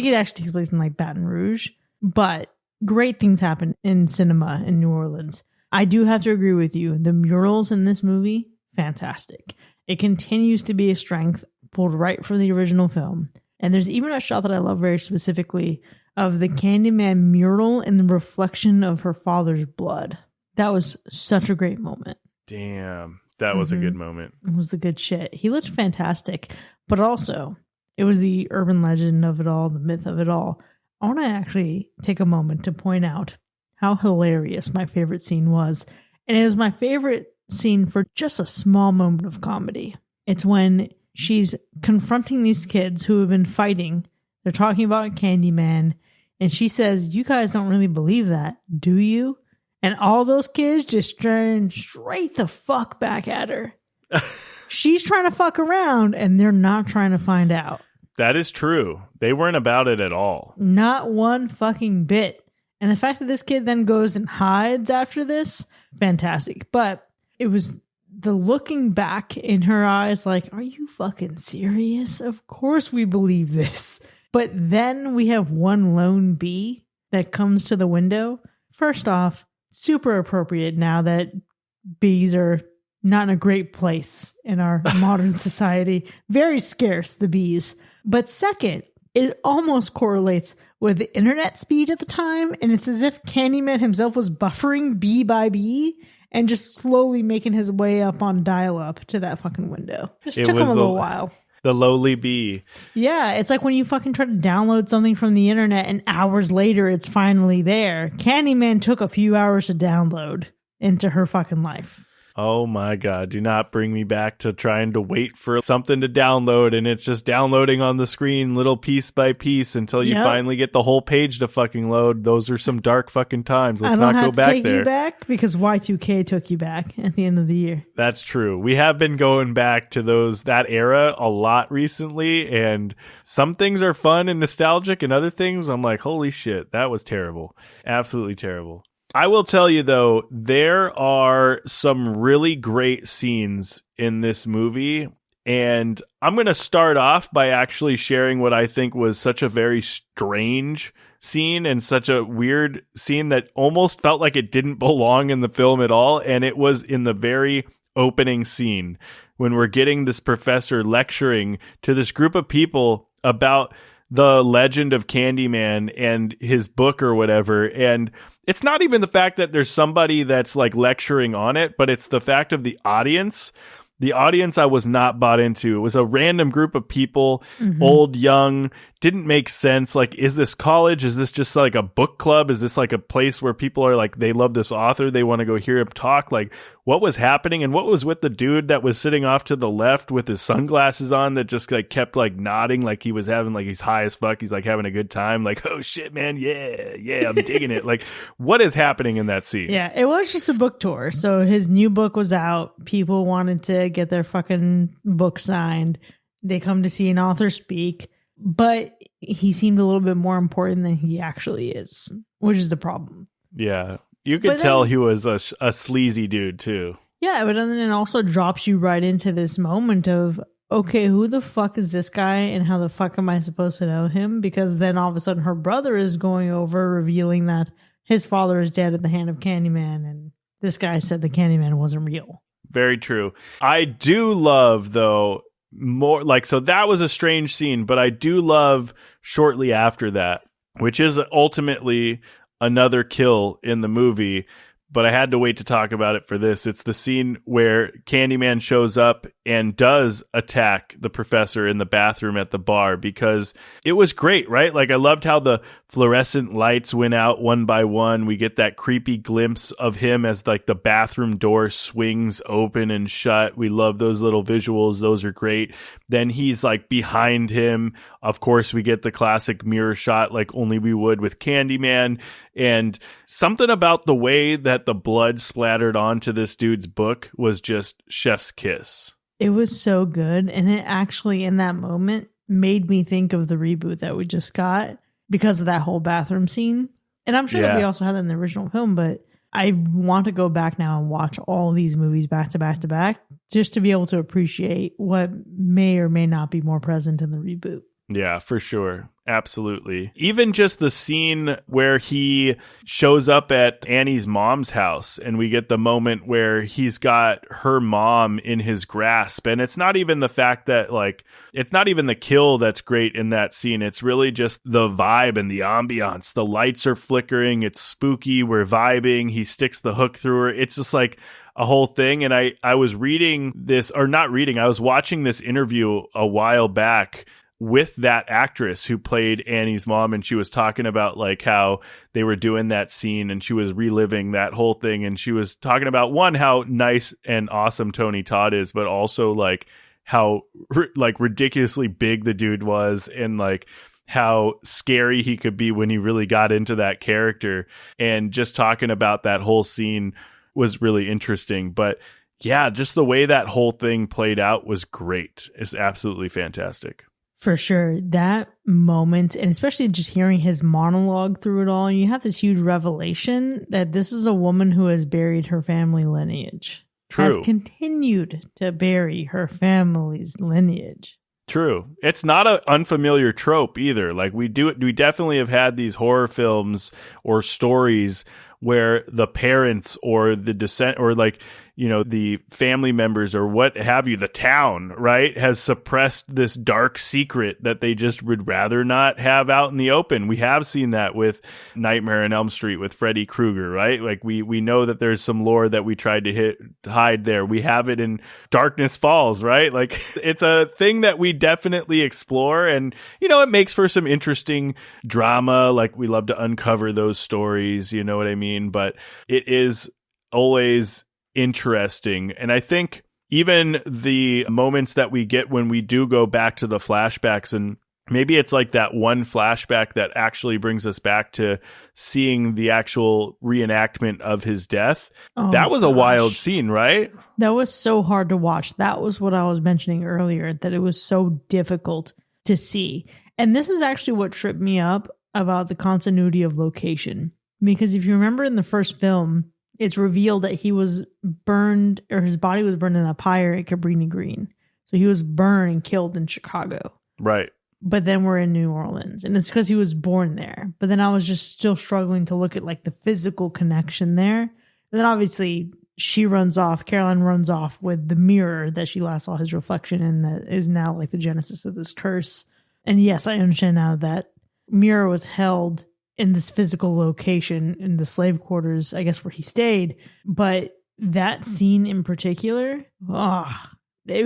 it actually takes place in like Baton Rouge. But great things happen in cinema in New Orleans. I do have to agree with you. The murals in this movie, fantastic. It continues to be a strength, pulled right from the original film. And there's even a shot that I love very specifically of the Candyman mural in the reflection of her father's blood. That was such a great moment. Damn. That was a good moment. It was the good shit. He looked fantastic, but also it was the urban legend of it all, the myth of it all. I want to actually take a moment to point out how hilarious my favorite scene was. And it was my favorite scene for just a small moment of comedy. It's when she's confronting these kids who have been fighting. They're talking about Candyman. And she says, "You guys don't really believe that, do you?" And all those kids just turn straight the fuck back at her. She's trying to fuck around and they're not trying to find out. That is true. They weren't about it at all. Not one fucking bit. And the fact that this kid then goes and hides after this, fantastic. But it was the looking back in her eyes like, are you fucking serious? Of course we believe this. But then we have one lone bee that comes to the window. First off, super appropriate now that bees are not in a great place in our modern society. Very scarce, the bees. But second, it almost correlates with the internet speed at the time, and it's as if Candyman himself was buffering bee by bee and just slowly making his way up on dial-up to that fucking window. Just took him a little while. The lowly bee. Yeah, it's like when you fucking try to download something from the internet and hours later it's finally there. Candyman took a few hours to download into her fucking life. Oh my God, do not bring me back to trying to wait for something to download and it's just downloading on the screen little piece by piece until you finally get the whole page to fucking load. Those are some dark fucking times. Let's not go back there. I don't have to take you back because Y2K took you back at the end of the year. That's true. We have been going back to that era a lot recently, and some things are fun and nostalgic and other things I'm like, holy shit, that was terrible. Absolutely terrible. I will tell you, though, there are some really great scenes in this movie, and I'm going to start off by actually sharing what I think was such a very strange scene and such a weird scene that almost felt like it didn't belong in the film at all, and it was in the very opening scene when we're getting this professor lecturing to this group of people about the legend of Candyman and his book or whatever. And it's not even the fact that there's somebody that's like lecturing on it, but it's the fact of the audience. The audience I was not bought into. It was a random group of people, old, young, didn't make sense. Like, is this college? Is this just like a book club? Is this like a place where people are like, they love this author, they want to go hear him talk? Like, what was happening? And what was with the dude that was sitting off to the left with his sunglasses on that just like kept like nodding like he was having like he's high as fuck. He's like having a good time. Like, oh shit, man. Yeah, I'm digging it. Like, what is happening in that scene? Yeah, it was just a book tour. So his new book was out. People wanted to get their fucking book signed. They come to see an author speak, but he seemed a little bit more important than he actually is, which is the problem. Yeah. You could tell he was a sleazy dude too. Yeah, but then it also drops you right into this moment of, okay, who the fuck is this guy and how the fuck am I supposed to know him? Because then all of a sudden her brother is going over revealing that his father is dead at the hand of Candyman, and this guy said the Candyman wasn't real. Very true. I do love, though, more like, so that was a strange scene, but I do love shortly after that, which is ultimately another kill in the movie, but I had to wait to talk about it for this. It's the scene where Candyman shows up and does attack the professor in the bathroom at the bar, because it was great, right? Like, I loved how the fluorescent lights went out one by one. We get that creepy glimpse of him as like the bathroom door swings open and shut. We love those little visuals. Those are great. Then he's like behind him. Of course, we get the classic mirror shot like only we would with Candyman. And something about the way that the blood splattered onto this dude's book was just chef's kiss. It was so good. And it actually, in that moment, made me think of the reboot that we just got because of that whole bathroom scene. And I'm sure that we also had that in the original film, but I want to go back now and watch all these movies back to back to back just to be able to appreciate what may or may not be more present in the reboot. Yeah, for sure. Absolutely. Even just the scene where he shows up at Annie's mom's house and we get the moment where he's got her mom in his grasp. And it's not even the fact that, like, it's not even the kill that's great in that scene. It's really just the vibe and the ambiance. The lights are flickering. It's spooky. We're vibing. He sticks the hook through her. It's just like a whole thing. And I was reading this, or not reading, I was watching this interview a while back with that actress who played Annie's mom, and she was talking about like how they were doing that scene and she was reliving that whole thing, and she was talking about, one, how nice and awesome Tony Todd is, but also like how like ridiculously big the dude was, and like how scary he could be when he really got into that character. And just talking about that whole scene was really interesting. But yeah, just the way that whole thing played out was great. It's absolutely fantastic. For sure. That moment, and especially just hearing his monologue through it all, and you have this huge revelation that this is a woman who has buried her family lineage. True. Has continued to bury her family's lineage. True. It's not an unfamiliar trope either. Like we definitely have had these horror films or stories where the parents or the descent, or like, you know, the family members or what have you, the town, right, has suppressed this dark secret that they just would rather not have out in the open. We have seen that with Nightmare on Elm Street with Freddy Krueger, right? Like we know that there's some lore that we tried to hide there. We have it in Darkness Falls, right? Like it's a thing that we definitely explore, and, you know, it makes for some interesting drama. Like we love to uncover those stories, you know what I mean? But it is always interesting. And I think even the moments that we get when we do go back to the flashbacks, and maybe it's like that one flashback that actually brings us back to seeing the actual reenactment of his death. Oh, that was a wild scene, right? That was so hard to watch. That was what I was mentioning earlier, that it was so difficult to see. And this is actually what tripped me up about the continuity of location. Because if you remember in the first film, it's revealed that he was burned, or his body was burned in a pyre at Cabrini Green. So he was burned and killed in Chicago. Right. But then we're in New Orleans, and it's because he was born there. But then I was just still struggling to look at like the physical connection there. And then obviously Caroline runs off with the mirror that she last saw his reflection in, that is now like the genesis of this curse. And yes, I understand now that mirror was held in this physical location in the slave quarters, I guess, where he stayed. But that scene in particular, it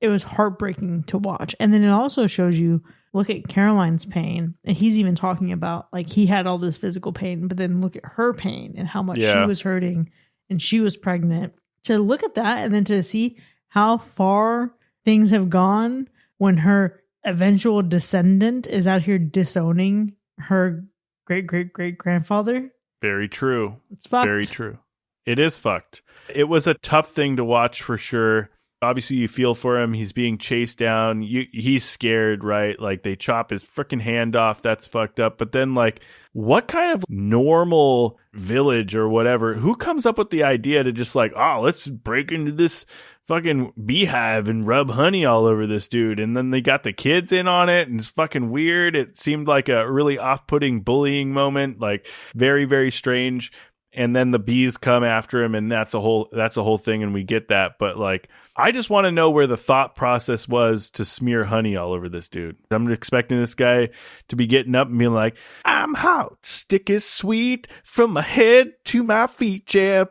was heartbreaking to watch. And then it also shows you, look at Caroline's pain. And he's even talking about like he had all this physical pain, but then look at her pain and how much she was hurting, and she was pregnant. To look at that and then to see how far things have gone when her eventual descendant is out here disowning her great-great-great-grandfather. Very true. It's fucked. Very true. It is fucked. It was a tough thing to watch for sure. Obviously, you feel for him. He's being chased down. He's scared, right? Like, they chop his freaking hand off. That's fucked up. But then, like, what kind of normal village or whatever, who comes up with the idea to just like, oh, let's break into this fucking beehive and rub honey all over this dude? And then they got the kids in on it, and it's fucking weird. It seemed like a really off-putting bullying moment, like very, very strange. And then the bees come after him, and that's a whole thing, and we get that. But like, I just want to know where the thought process was to smear honey all over this dude. I'm expecting this guy to be getting up and being like, I'm hot, stick is sweet, from my head to my feet, yeah.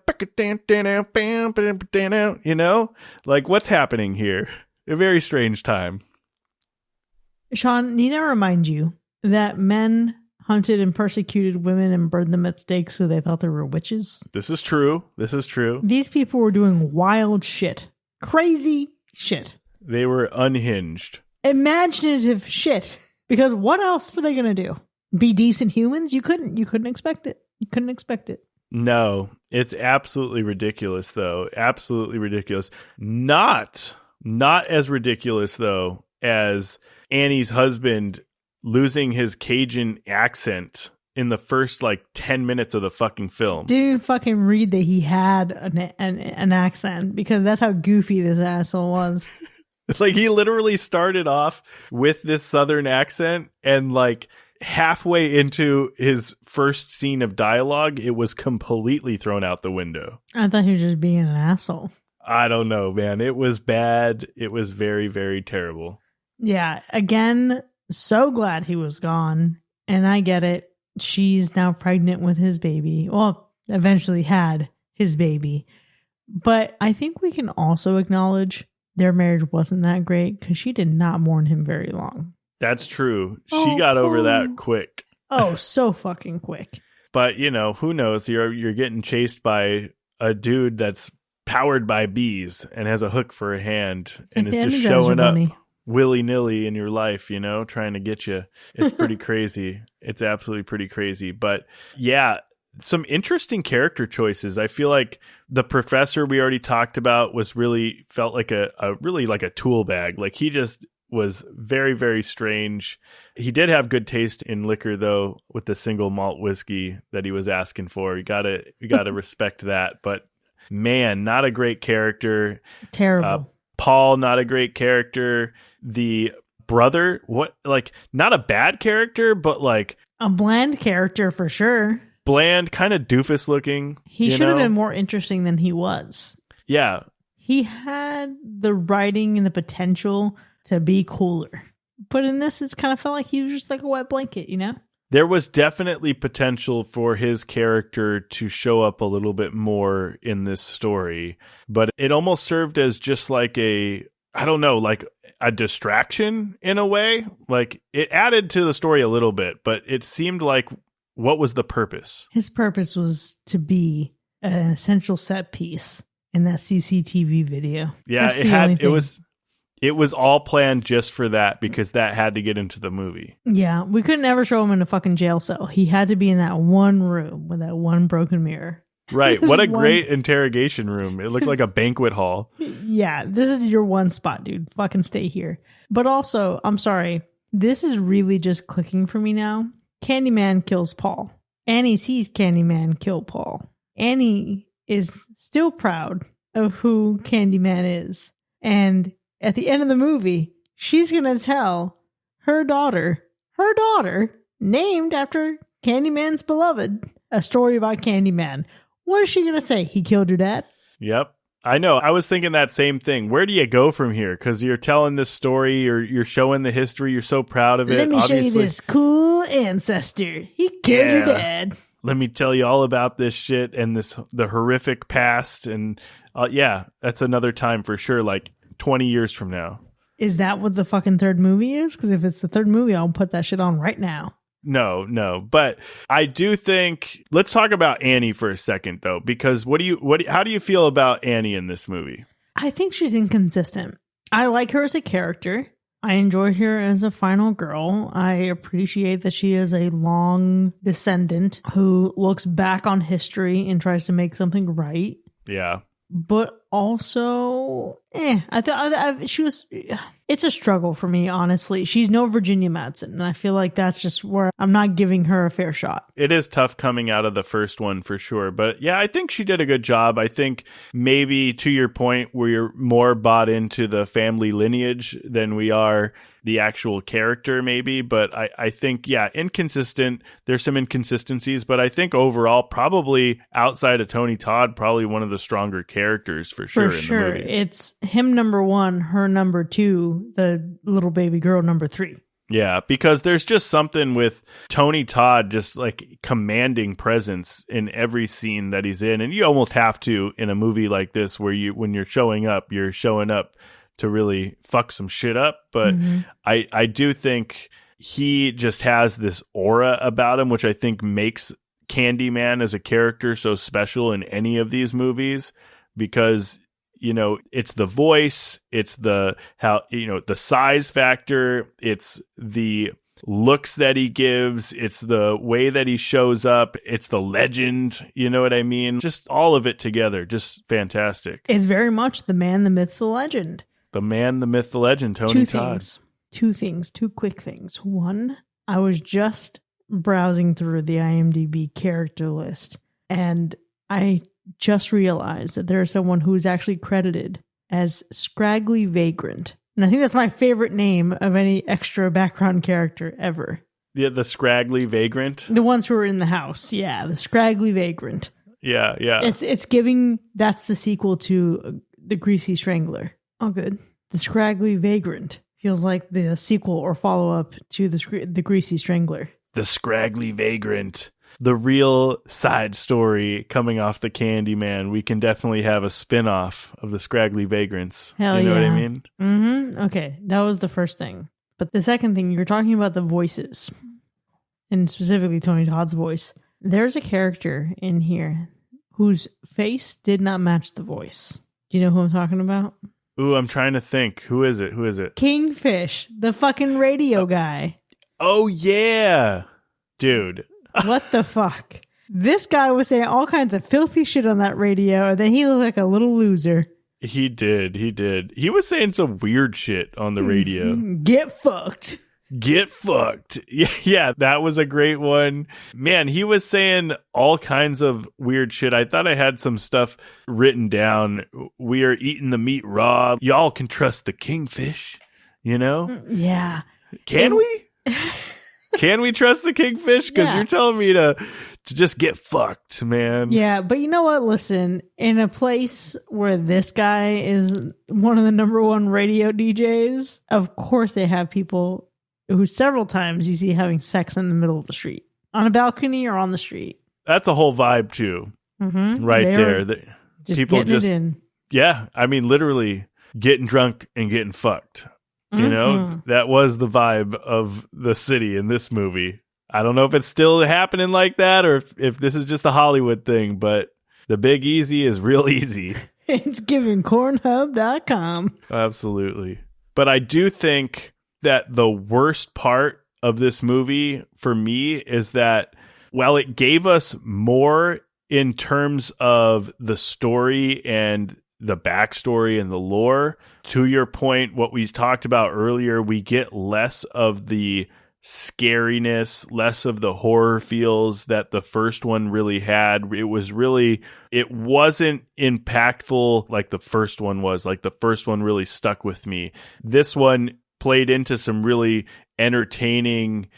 You know? Like, what's happening here? A very strange time. Sean, need I remind you that men hunted and persecuted women and burned them at stakes so they thought they were witches? This is true. This is true. These people were doing wild shit. Crazy shit. They were unhinged. Imaginative shit. Because what else were they going to do? Be decent humans? You couldn't expect it. You couldn't expect it. No, it's absolutely ridiculous, though. Absolutely ridiculous. Not as ridiculous, though, as Annie's husband losing his Cajun accent in the first like 10 minutes of the fucking film. Didn't even fucking read that he had an accent, because that's how goofy this asshole was. Like, he literally started off with this Southern accent, and like halfway into his first scene of dialogue, it was completely thrown out the window. I thought he was just being an asshole. I don't know, man. It was bad. It was very, very terrible. Yeah. Again, so glad he was gone. And I get it. She's now pregnant with his baby. Well, eventually had his baby. But I think we can also acknowledge their marriage wasn't that great because she did not mourn him very long. That's true. She got over that quick. Oh, so fucking quick. But, you know, who knows? You're getting chased by a dude that's powered by bees and has a hook for a hand and is just showing up willy-nilly in your life, you know, trying to get you. It's pretty crazy. It's absolutely pretty crazy. But yeah, some interesting character choices. I feel like the professor we already talked about felt like a really like a tool bag. Like, he just was very, very strange. He did have good taste in liquor, though, with the single malt whiskey that he was asking for. You gotta respect that. But man, not a great character. Terrible. Paul, not a great character. The brother, not a bad character, but like a bland character for sure. Bland, kind of doofus looking. He should have been more interesting than he was. Yeah. He had the writing and the potential to be cooler. But in this, it's kind of felt like he was just like a wet blanket, you know? There was definitely potential for his character to show up a little bit more in this story, but it almost served as just like a distraction in a way. Like, it added to the story a little bit, but it seemed like, what was the purpose? His purpose was to be an essential set piece in that CCTV video. Yeah, it was all planned just for that, because that had to get into the movie. Yeah, we couldn't ever show him in a fucking jail cell. He had to be in that one room with that one broken mirror. Right. What a great interrogation room. It looked like a banquet hall. Yeah, this is your one spot, dude. Fucking stay here. But also, I'm sorry, this is really just clicking for me now. Candyman kills Paul. Annie sees Candyman kill Paul. Annie is still proud of who Candyman is. And at the end of the movie, she's going to tell her daughter, named after Candyman's beloved, a story about Candyman. What is she going to say? He killed your dad? Yep. I know. I was thinking that same thing. Where do you go from here? Because you're telling this story, you're showing the history, you're so proud of it. Let me show you this cool ancestor. He killed your dad. Let me tell you all about this shit and the horrific past. And that's another time for sure, like 20 years from now. Is that what the fucking third movie is? Because if it's the third movie, I'll put that shit on right now. No. But I do think, let's talk about Annie for a second, though, because how do you feel about Annie in this movie? I think she's inconsistent. I like her as a character. I enjoy her as a final girl. I appreciate that she is a long descendant who looks back on history and tries to make something right. Yeah. But also, I thought she was. It's a struggle for me, honestly. She's no Virginia Madsen, and I feel like that's just where I'm not giving her a fair shot. It is tough coming out of the first one for sure, but yeah, I think she did a good job. I think maybe to your point, we're more bought into the family lineage than we are the actual character, maybe. But I think, inconsistent. There's some inconsistencies, but I think overall, probably outside of Tony Todd, probably one of the stronger characters for sure. For sure. In the movie. It's him number one, her number two, the little baby girl number three. Yeah, because there's just something with Tony Todd just like commanding presence in every scene that he's in. And you almost have to in a movie like this where when you're showing up to really fuck some shit up. But I do think he just has this aura about him, which I think makes Candyman as a character so special in any of these movies, because it's the voice, it's the size factor, it's the looks that he gives, it's the way that he shows up, it's the legend, you know what I mean? Just all of it together, just fantastic. It's very much the man, the myth, the legend. The man, the myth, the legend, Tony Todd. Two quick things. One, I was just browsing through the IMDb character list, and I just realized that there is someone who is actually credited as Scraggly Vagrant. And I think that's my favorite name of any extra background character ever. Yeah, the scraggly vagrant. The ones who are in the house. Yeah, the scraggly vagrant. Yeah. It's giving, that's the sequel to The Greasy Strangler. Oh, good. The Scraggly Vagrant feels like the sequel or follow-up to the Greasy Strangler. The Scraggly Vagrant. The real side story coming off the Candyman. We can definitely have a spin-off of the Scraggly Vagrants. Hell you know yeah. what I mean? Mm-hmm. Okay, that was the first thing. But the second thing, you're talking about the voices, and specifically Tony Todd's voice. There's a character in here whose face did not match the voice. Do you know who I'm talking about? Ooh, I'm trying to think. Who is it? Kingfish, the fucking radio guy. Oh, yeah. Dude. What the fuck? This guy was saying all kinds of filthy shit on that radio, and then he looked like a little loser. He did. He was saying some weird shit on the radio. Get fucked. Get fucked. Yeah, that was a great one. Man, he was saying all kinds of weird shit. I thought I had some stuff written down. We are eating the meat raw. Y'all can trust the kingfish, you know? Yeah. Can we? Can we trust the kingfish? Because you're telling me to just get fucked, man. Yeah, but you know what? Listen, in a place where this guy is one of the number one radio DJs, of course they have people who several times you see having sex in the middle of the street, on a balcony or on the street. That's a whole vibe too, right there. Just people getting it in. Yeah, I mean, literally getting drunk and getting fucked. You know, that was the vibe of the city in this movie. I don't know if it's still happening like that or if this is just a Hollywood thing, but the Big Easy is real easy. It's giving Cornhub.com. Absolutely. But I do think that the worst part of this movie for me is that while it gave us more in terms of the story and the backstory and the lore, to your point, what we talked about earlier, we get less of the scariness, less of the horror feels that the first one really had. It wasn't impactful like the first one was. Like the first one really stuck with me. This one played into some really entertaining,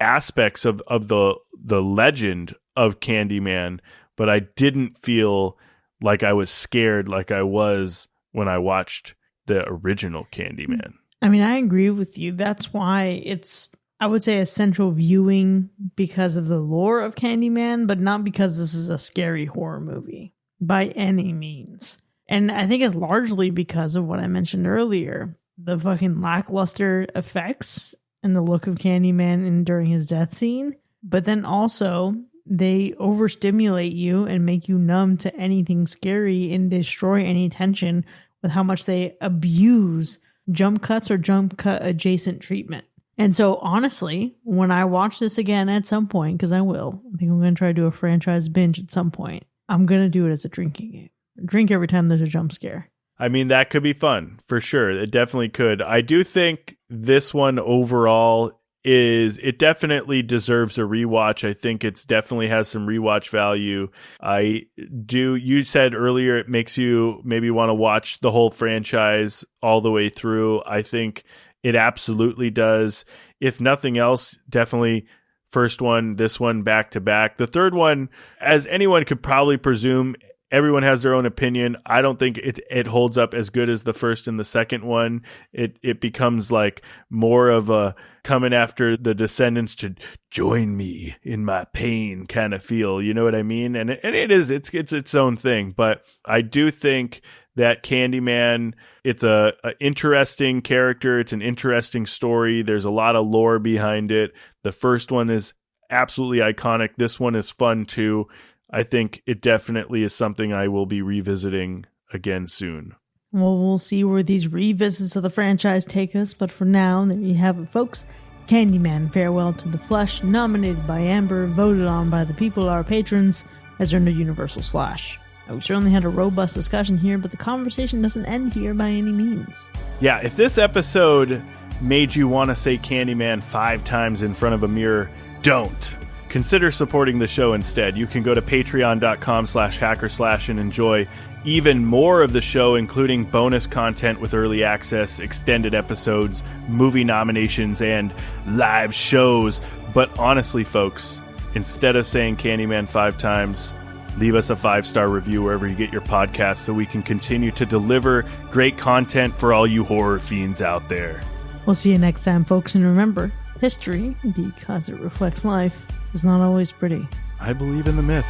aspects of the legend of Candyman, but I didn't feel like I was scared like I was when I watched the original Candyman. I mean, I agree with you. That's why it's, I would say, a central viewing because of the lore of Candyman, but not because this is a scary horror movie by any means. And I think it's largely because of what I mentioned earlier, the fucking lackluster effects and the look of Candyman during his death scene. But then also they overstimulate you and make you numb to anything scary and destroy any tension with how much they abuse jump cuts or jump cut adjacent treatment. And so honestly, when I watch this again at some point, because I think I'm going to try to do a franchise binge at some point, I'm going to do it as a drinking game. Drink every time there's a jump scare. I mean, that could be fun for sure. It definitely could. I do think this one overall it definitely deserves a rewatch. I think it's definitely has some rewatch value. You said earlier it makes you maybe want to watch the whole franchise all the way through. I think it absolutely does. If nothing else, definitely first one, this one back to back. The third one, as anyone could probably presume, everyone has their own opinion. I don't think it holds up as good as the first and the second one. It becomes like more of a coming after the descendants to join me in my pain kind of feel. You know what I mean? And it's its own thing. But I do think that Candyman, it's a interesting character. It's an interesting story. There's a lot of lore behind it. The first one is absolutely iconic. This one is fun too. I think it definitely is something I will be revisiting again soon. Well, we'll see where these revisits of the franchise take us, but for now, there you have it, folks. Candyman, Farewell to the Flesh, nominated by Amber, voted on by the people, our patrons, has earned a Universal Slash. We certainly had a robust discussion here, but the conversation doesn't end here by any means. Yeah, if this episode made you want to say Candyman 5 times in front of a mirror, don't. Consider supporting the show instead. You can go to patreon.com/hackerslash and enjoy even more of the show, including bonus content with early access, extended episodes, movie nominations, and live shows. But honestly, folks, instead of saying Candyman 5 times, leave us a 5-star review wherever you get your podcasts so we can continue to deliver great content for all you horror fiends out there. We'll see you next time, folks. And remember, history, because it reflects life, is not always pretty. I believe in the myth.